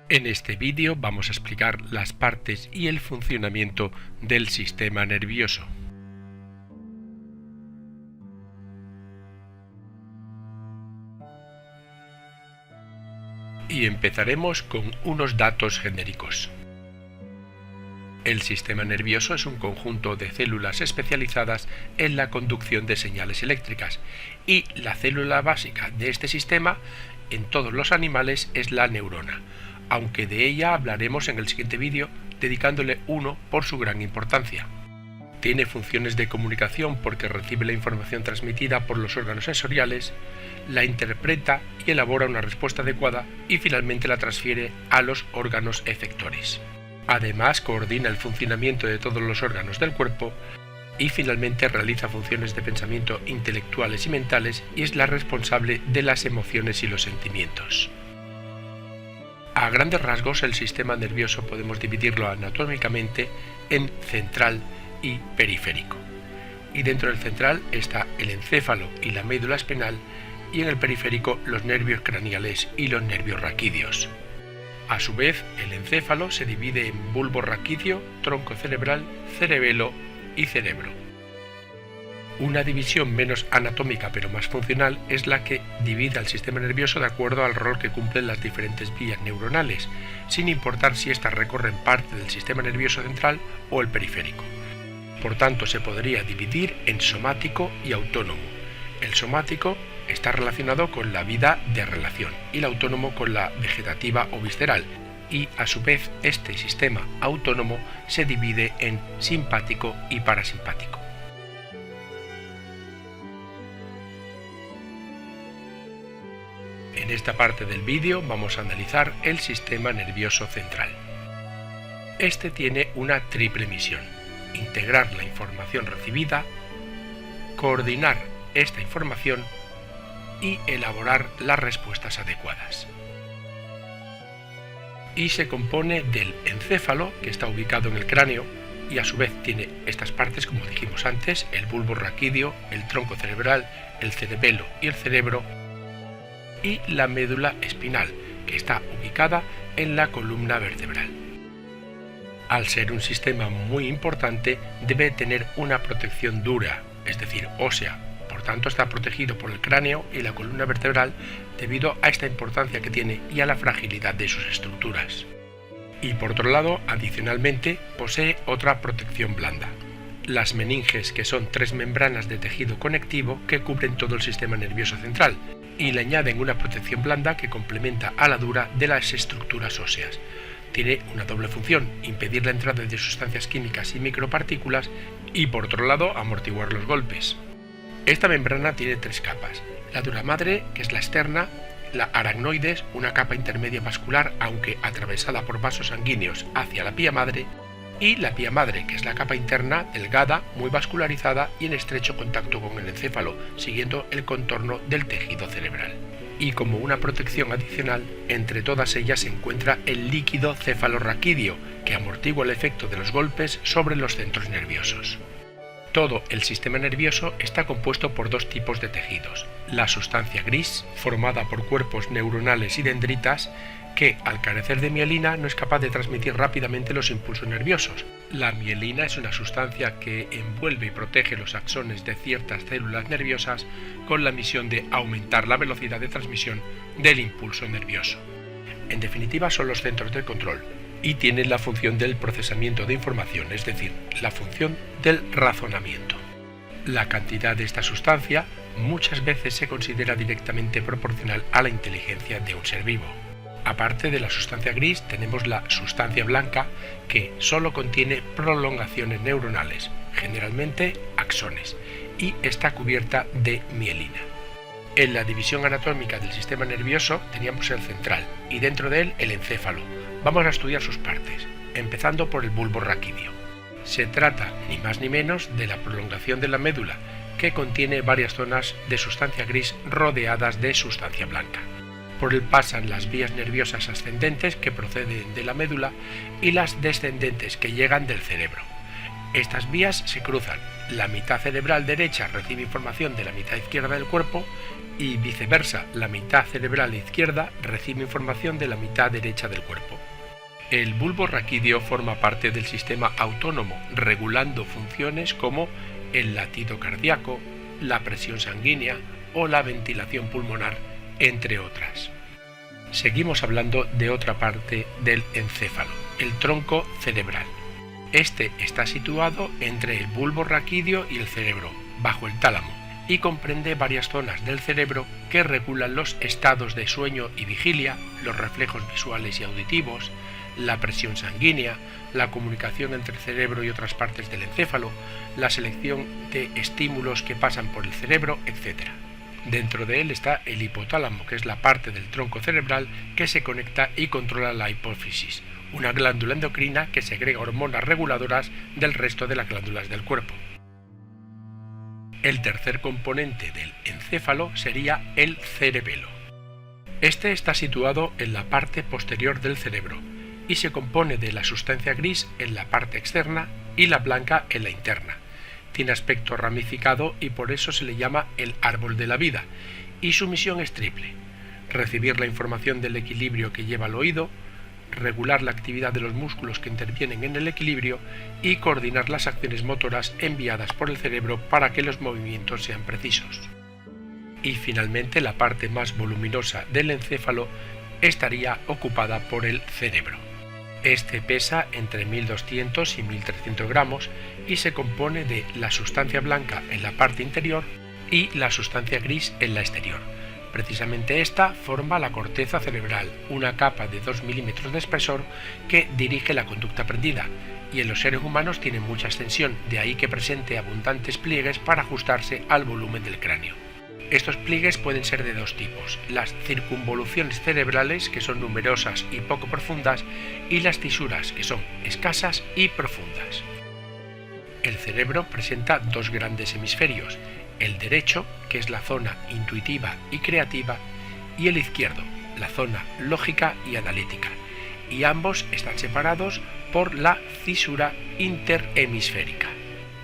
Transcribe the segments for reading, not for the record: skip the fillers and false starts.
En este vídeo vamos a explicar las partes y el funcionamiento del sistema nervioso. Y empezaremos con unos datos genéricos. El sistema nervioso es un conjunto de células especializadas en la conducción de señales eléctricas y la célula básica de este sistema en todos los animales es la neurona, aunque de ella hablaremos en el siguiente vídeo dedicándole uno por su gran importancia. Tiene funciones de comunicación porque recibe la información transmitida por los órganos sensoriales, la interpreta y elabora una respuesta adecuada y finalmente la transfiere a los órganos efectores. Además, coordina el funcionamiento de todos los órganos del cuerpo y finalmente realiza funciones de pensamiento intelectuales y mentales y es la responsable de las emociones y los sentimientos. A grandes rasgos, el sistema nervioso podemos dividirlo anatómicamente en central y periférico. Y dentro del central está el encéfalo y la médula espinal y en el periférico los nervios craneales y los nervios raquídeos. A su vez, el encéfalo se divide en bulbo raquídeo, tronco cerebral, cerebelo y cerebro. Una división menos anatómica pero más funcional es la que divide al sistema nervioso de acuerdo al rol que cumplen las diferentes vías neuronales, sin importar si éstas recorren parte del sistema nervioso central o el periférico. Por tanto, se podría dividir en somático y autónomo. El somático está relacionado con la vida de relación y el autónomo con la vegetativa o visceral, y a su vez este sistema autónomo se divide en simpático y parasimpático. En esta parte del vídeo vamos a analizar el sistema nervioso central. Este tiene una triple misión: integrar la información recibida, coordinar esta información y elaborar las respuestas adecuadas. Y se compone del encéfalo, que está ubicado en el cráneo y a su vez tiene estas partes, como dijimos antes, el bulbo raquídeo, el tronco cerebral, el cerebelo y el cerebro, y la médula espinal, que está ubicada en la columna vertebral. Al ser un sistema muy importante, debe tener una protección dura, es decir, ósea. Por tanto, está protegido por el cráneo y la columna vertebral debido a esta importancia que tiene y a la fragilidad de sus estructuras. Y por otro lado, adicionalmente, posee otra protección blanda: las meninges, que son 3 membranas de tejido conectivo que cubren todo el sistema nervioso central, y le añaden una protección blanda que complementa a la dura de las estructuras óseas. Tiene una doble función: impedir la entrada de sustancias químicas y micropartículas y, por otro lado, amortiguar los golpes. Esta membrana tiene 3 capas: la dura madre, que es la externa, la aracnoides, una capa intermedia vascular aunque atravesada por vasos sanguíneos hacia la pía madre, y la pía madre, que es la capa interna, delgada, muy vascularizada y en estrecho contacto con el encéfalo, siguiendo el contorno del tejido cerebral. Y como una protección adicional, entre todas ellas se encuentra el líquido cefalorraquídeo, que amortigua el efecto de los golpes sobre los centros nerviosos. Todo el sistema nervioso está compuesto por 2 tipos de tejidos: la sustancia gris, formada por cuerpos neuronales y dendritas, que al carecer de mielina no es capaz de transmitir rápidamente los impulsos nerviosos. La mielina es una sustancia que envuelve y protege los axones de ciertas células nerviosas con la misión de aumentar la velocidad de transmisión del impulso nervioso. En definitiva, son los centros de control y tienen la función del procesamiento de información, es decir, la función del razonamiento. La cantidad de esta sustancia muchas veces se considera directamente proporcional a la inteligencia de un ser vivo. Aparte de la sustancia gris, tenemos la sustancia blanca, que solo contiene prolongaciones neuronales, generalmente axones, y está cubierta de mielina. En la división anatómica del sistema nervioso teníamos el central y dentro de él el encéfalo. Vamos a estudiar sus partes, empezando por el bulbo raquídeo. Se trata ni más ni menos de la prolongación de la médula, que contiene varias zonas de sustancia gris rodeadas de sustancia blanca. Por él pasan las vías nerviosas ascendentes, que proceden de la médula, y las descendentes, que llegan del cerebro. Estas vías se cruzan la mitad cerebral derecha recibe información de la mitad izquierda del cuerpo y viceversa, la mitad cerebral izquierda recibe información de la mitad derecha del cuerpo. El bulbo raquídeo forma parte del sistema autónomo, regulando funciones como el latido cardíaco, la presión sanguínea o la ventilación pulmonar, entre otras. Seguimos hablando de otra parte del encéfalo, el tronco cerebral. Este está situado entre el bulbo raquídeo y el cerebro, bajo el tálamo, y comprende varias zonas del cerebro que regulan los estados de sueño y vigilia, los reflejos visuales y auditivos, la presión sanguínea, la comunicación entre el cerebro y otras partes del encéfalo, la selección de estímulos que pasan por el cerebro, etc. Dentro de él está el hipotálamo, que es la parte del tronco cerebral que se conecta y controla la hipófisis, una glándula endocrina que segrega hormonas reguladoras del resto de las glándulas del cuerpo. El tercer componente del encéfalo sería el cerebelo. Este está situado en la parte posterior del cerebro y se compone de la sustancia gris en la parte externa y la blanca en la interna. Tiene aspecto ramificado y por eso se le llama el árbol de la vida, y su misión es triple: recibir la información del equilibrio que lleva al oído, regular la actividad de los músculos que intervienen en el equilibrio y coordinar las acciones motoras enviadas por el cerebro para que los movimientos sean precisos. Y finalmente la parte más voluminosa del encéfalo estaría ocupada por el cerebro. Este pesa entre 1200 y 1300 gramos y se compone de la sustancia blanca en la parte interior y la sustancia gris en la exterior. Precisamente esta forma la corteza cerebral, una capa de 2 milímetros de espesor que dirige la conducta aprendida, y en los seres humanos tiene mucha extensión, de ahí que presente abundantes pliegues para ajustarse al volumen del cráneo. Estos pliegues pueden ser de dos tipos: las circunvoluciones cerebrales, que son numerosas y poco profundas, y las fisuras, que son escasas y profundas. El cerebro presenta dos grandes hemisferios: el derecho, que es la zona intuitiva y creativa, y el izquierdo, la zona lógica y analítica, y ambos están separados por la cisura interhemisférica.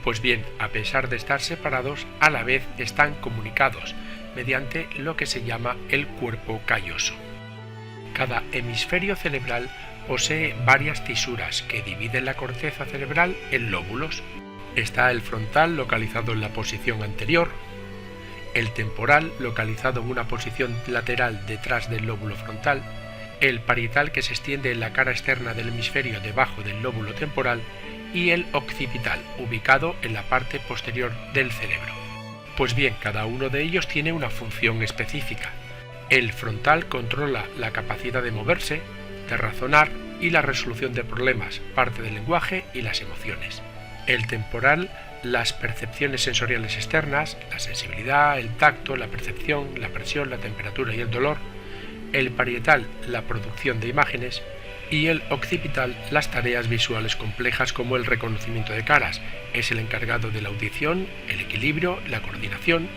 Pues bien, a pesar de estar separados, a la vez están comunicados mediante lo que se llama el cuerpo calloso. Cada hemisferio cerebral posee varias fisuras que dividen la corteza cerebral en lóbulos. Está el frontal, localizado en la posición anterior, el temporal, localizado en una posición lateral detrás del lóbulo frontal, el parietal, que se extiende en la cara externa del hemisferio debajo del lóbulo temporal, y el occipital, ubicado en la parte posterior del cerebro. Pues bien, cada uno de ellos tiene una función específica. El frontal controla la capacidad de moverse, de razonar y la resolución de problemas, parte del lenguaje y las emociones. El temporal, las percepciones sensoriales externas, la sensibilidad, el tacto, la percepción, la presión, la temperatura y el dolor. El parietal, la producción de imágenes, y el occipital, las tareas visuales complejas como el reconocimiento de caras. Es el encargado de la audición, el equilibrio, la coordinación,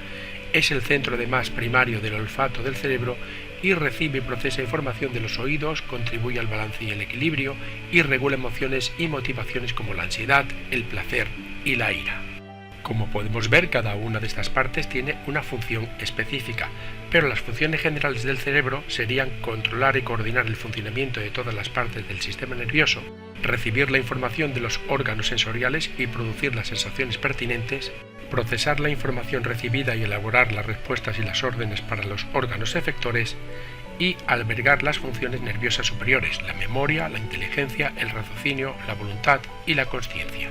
es el centro además primario del olfato del cerebro y recibe y procesa información de los oídos, contribuye al balance y el equilibrio y regula emociones y motivaciones como la ansiedad, el placer y la ira. Como podemos ver, cada una de estas partes tiene una función específica, pero las funciones generales del cerebro serían controlar y coordinar el funcionamiento de todas las partes del sistema nervioso, recibir la información de los órganos sensoriales y producir las sensaciones pertinentes, procesar la información recibida y elaborar las respuestas y las órdenes para los órganos efectores, y albergar las funciones nerviosas superiores, la memoria, la inteligencia, el raciocinio, la voluntad y la consciencia.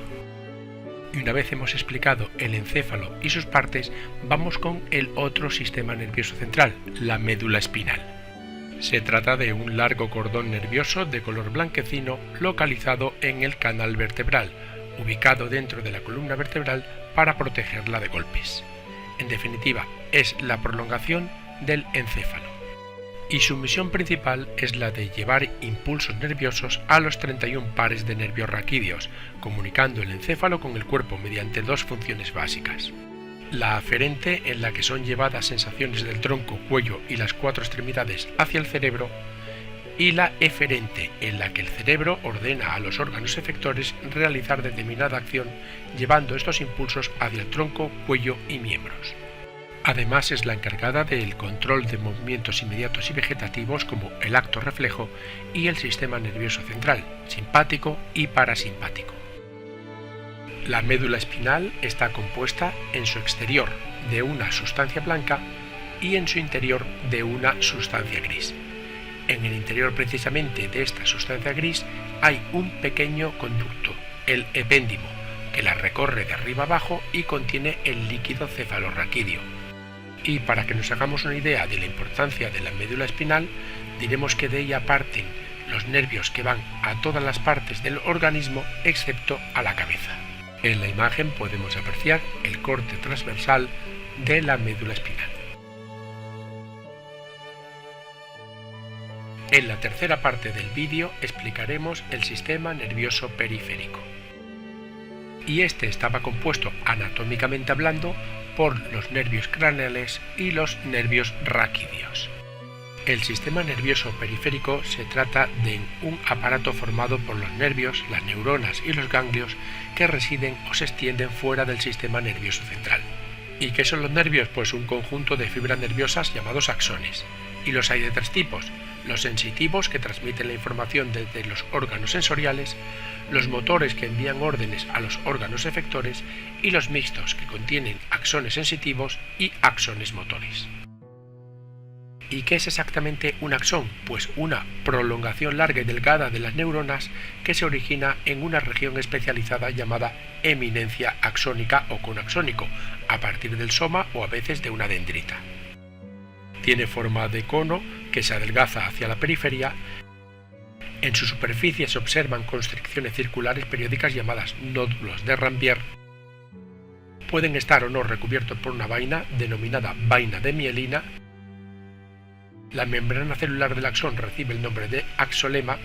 Y una vez hemos explicado el encéfalo y sus partes, vamos con el otro sistema nervioso central, la médula espinal. Se trata de un largo cordón nervioso de color blanquecino localizado en el canal vertebral, ubicado dentro de la columna vertebral para protegerla de golpes. En definitiva, es la prolongación del encéfalo. Y su misión principal es la de llevar impulsos nerviosos a los 31 pares de nervios raquídeos, comunicando el encéfalo con el cuerpo mediante dos funciones básicas: la aferente, en la que son llevadas sensaciones del tronco, cuello y las 4 extremidades hacia el cerebro, y la eferente, en la que el cerebro ordena a los órganos efectores realizar determinada acción, llevando estos impulsos hacia el tronco, cuello y miembros. Además es la encargada del control de movimientos inmediatos y vegetativos como el acto reflejo y el sistema nervioso central, simpático y parasimpático. La médula espinal está compuesta en su exterior de una sustancia blanca y en su interior de una sustancia gris. En el interior precisamente de esta sustancia gris hay un pequeño conducto, el epéndimo, que la recorre de arriba abajo y contiene el líquido cefalorraquídeo. Y para que nos hagamos una idea de la importancia de la médula espinal, diremos que de ella parten los nervios que van a todas las partes del organismo excepto a la cabeza. En la imagen podemos apreciar el corte transversal de la médula espinal. En la tercera parte del vídeo explicaremos el sistema nervioso periférico. Y este estaba compuesto anatómicamente hablando por los nervios craneales y los nervios raquídeos. El sistema nervioso periférico se trata de un aparato formado por los nervios, las neuronas y los ganglios que residen o se extienden fuera del sistema nervioso central. ¿Y qué son los nervios? Pues un conjunto de fibras nerviosas llamados axones. Y los hay de tres tipos: los sensitivos, que transmiten la información desde los órganos sensoriales, los motores, que envían órdenes a los órganos efectores, y los mixtos, que contienen axones sensitivos y axones motores. ¿Y qué es exactamente un axón? Pues una prolongación larga y delgada de las neuronas que se origina en una región especializada llamada eminencia axónica o conaxónico, a partir del soma o a veces de una dendrita. Tiene forma de cono que se adelgaza hacia la periferia. En su superficie se observan constricciones circulares periódicas llamadas nódulos de Ranvier. Pueden estar o no recubiertos por una vaina denominada vaina de mielina. La membrana celular del axón recibe el nombre de axolema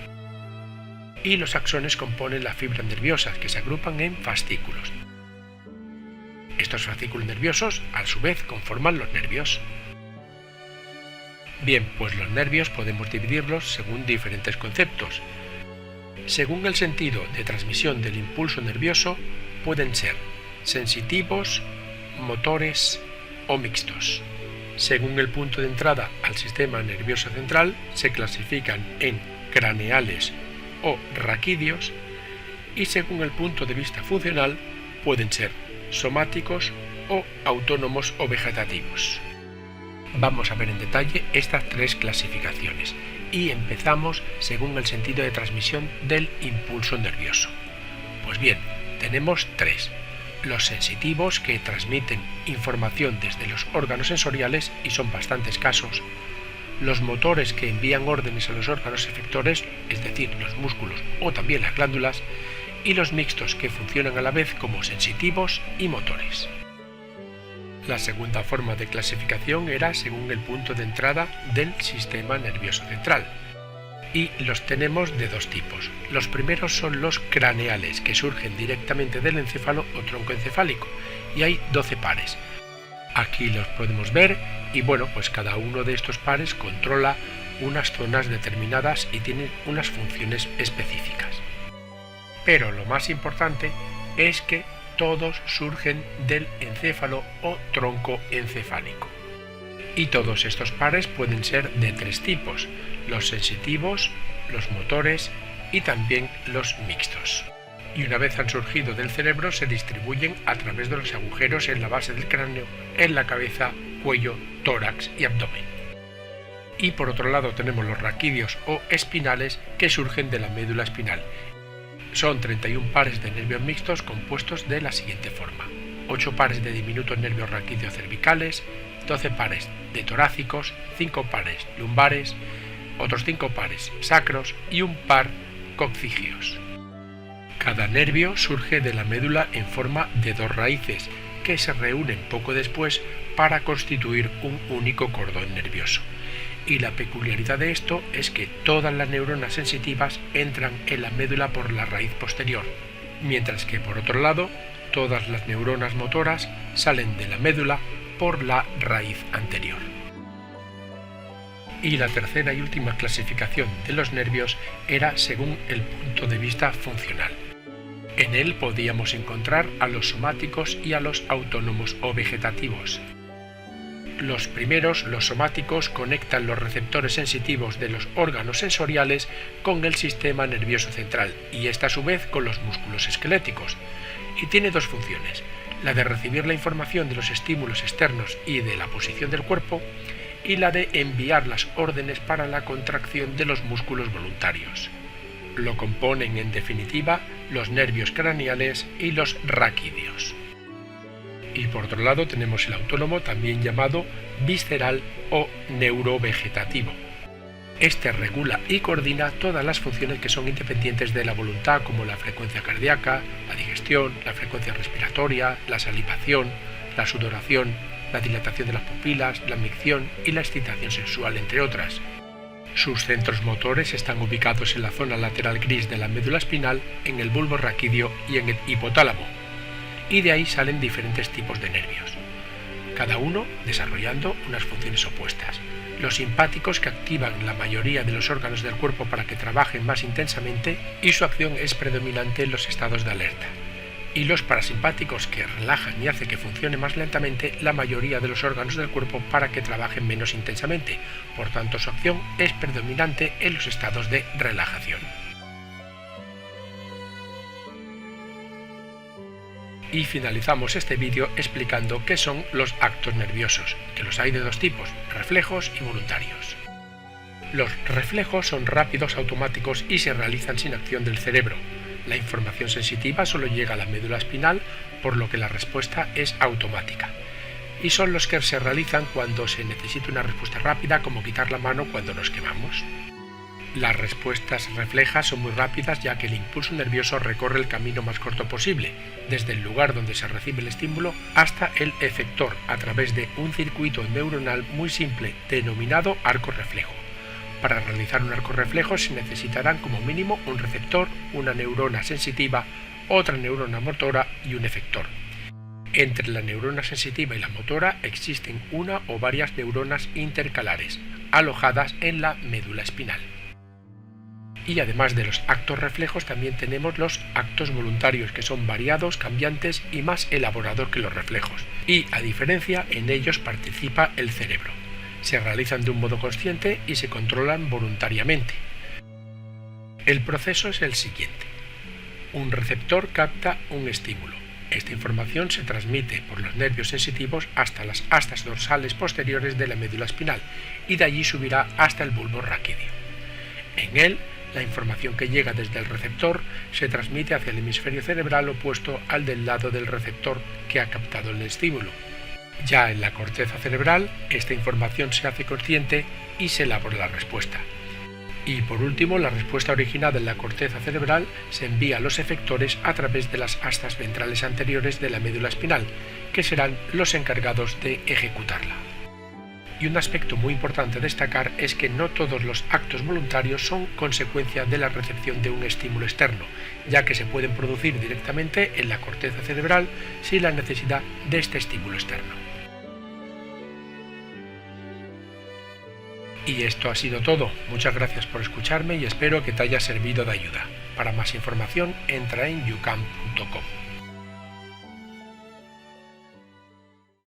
y los axones componen las fibras nerviosas que se agrupan en fascículos. Estos fascículos nerviosos, a su vez, conforman los nervios. Bien, pues los nervios podemos dividirlos según diferentes conceptos. Según el sentido de transmisión del impulso nervioso, pueden ser sensitivos, motores o mixtos. Según el punto de entrada al sistema nervioso central, se clasifican en craneales o raquídeos, y según el punto de vista funcional, pueden ser somáticos o autónomos o vegetativos. Vamos a ver en detalle estas tres clasificaciones y empezamos según el sentido de transmisión del impulso nervioso. Pues bien, tenemos tres: los sensitivos, que transmiten información desde los órganos sensoriales y son bastante escasos; los motores, que envían órdenes a los órganos efectores, es decir, los músculos o también las glándulas; y los mixtos, que funcionan a la vez como sensitivos y motores. La segunda forma de clasificación era según el punto de entrada del sistema nervioso central, y los tenemos de dos tipos. Los primeros son los craneales, que surgen directamente del encéfalo o tronco encefálico, y hay 12 pares. Aquí los podemos ver y bueno, pues cada uno de estos pares controla unas zonas determinadas y tienen unas funciones específicas. Pero lo más importante es que todos surgen del encéfalo o tronco encefálico. Y todos estos pares pueden ser de tres tipos: los sensitivos, los motores y también los mixtos. Y una vez han surgido del cerebro, se distribuyen a través de los agujeros en la base del cráneo, en la cabeza, cuello, tórax y abdomen. Y por otro lado tenemos los raquídeos o espinales, que surgen de la médula espinal. Son 31 pares de nervios mixtos compuestos de la siguiente forma: 8 pares de diminutos nervios raquídeos cervicales, 12 pares de torácicos, 5 pares lumbares, otros 5 pares sacros y un par coccígeos. Cada nervio surge de la médula en forma de dos raíces que se reúnen poco después para constituir un único cordón nervioso. Y la peculiaridad de esto es que todas las neuronas sensitivas entran en la médula por la raíz posterior, mientras que por otro lado todas las neuronas motoras salen de la médula por la raíz anterior. Y la tercera y última clasificación de los nervios era según el punto de vista funcional. En él podíamos encontrar a los somáticos y a los autónomos o vegetativos. Los primeros, los somáticos, conectan los receptores sensitivos de los órganos sensoriales con el sistema nervioso central y esta a su vez con los músculos esqueléticos. Y tiene dos funciones, la de recibir la información de los estímulos externos y de la posición del cuerpo, y la de enviar las órdenes para la contracción de los músculos voluntarios. Lo componen en definitiva los nervios craneales y los raquídeos. Y por otro lado tenemos el autónomo, también llamado visceral o neurovegetativo. Este regula y coordina todas las funciones que son independientes de la voluntad, como la frecuencia cardíaca, la digestión, la frecuencia respiratoria, la salivación, la sudoración, la dilatación de las pupilas, la micción y la excitación sexual, entre otras. Sus centros motores están ubicados en la zona lateral gris de la médula espinal, en el bulbo raquídeo y en el hipotálamo, y de ahí salen diferentes tipos de nervios, cada uno desarrollando unas funciones opuestas. Los simpáticos, que activan la mayoría de los órganos del cuerpo para que trabajen más intensamente, y su acción es predominante en los estados de alerta. Y los parasimpáticos, que relajan y hacen que funcione más lentamente la mayoría de los órganos del cuerpo para que trabajen menos intensamente, por tanto su acción es predominante en los estados de relajación. Y finalizamos este vídeo explicando qué son los actos nerviosos, que los hay de dos tipos, reflejos y voluntarios. Los reflejos son rápidos, automáticos y se realizan sin acción del cerebro. La información sensitiva solo llega a la médula espinal, por lo que la respuesta es automática. Y son los que se realizan cuando se necesita una respuesta rápida, como quitar la mano cuando nos quemamos. Las respuestas reflejas son muy rápidas, ya que el impulso nervioso recorre el camino más corto posible, desde el lugar donde se recibe el estímulo hasta el efector, a través de un circuito neuronal muy simple denominado arco reflejo. Para realizar un arco reflejo se necesitarán como mínimo un receptor, una neurona sensitiva, otra neurona motora y un efector. Entre la neurona sensitiva y la motora existen una o varias neuronas intercalares, alojadas en la médula espinal. Y además de los actos reflejos también tenemos los actos voluntarios, que son variados, cambiantes y más elaborados que los reflejos. Y a diferencia, en ellos participa el cerebro. Se realizan de un modo consciente y se controlan voluntariamente. El proceso es el siguiente. Un receptor capta un estímulo. Esta información se transmite por los nervios sensitivos hasta las astas dorsales posteriores de la médula espinal y de allí subirá hasta el bulbo raquídeo. En él, la información que llega desde el receptor se transmite hacia el hemisferio cerebral opuesto al del lado del receptor que ha captado el estímulo. Ya en la corteza cerebral, esta información se hace consciente y se elabora la respuesta. Y por último, la respuesta originada en la corteza cerebral se envía a los efectores a través de las astas ventrales anteriores de la médula espinal, que serán los encargados de ejecutarla. Y un aspecto muy importante a destacar es que no todos los actos voluntarios son consecuencia de la recepción de un estímulo externo, ya que se pueden producir directamente en la corteza cerebral sin la necesidad de este estímulo externo. Y esto ha sido todo. Muchas gracias por escucharme y espero que te haya servido de ayuda. Para más información entra en youcamp.com.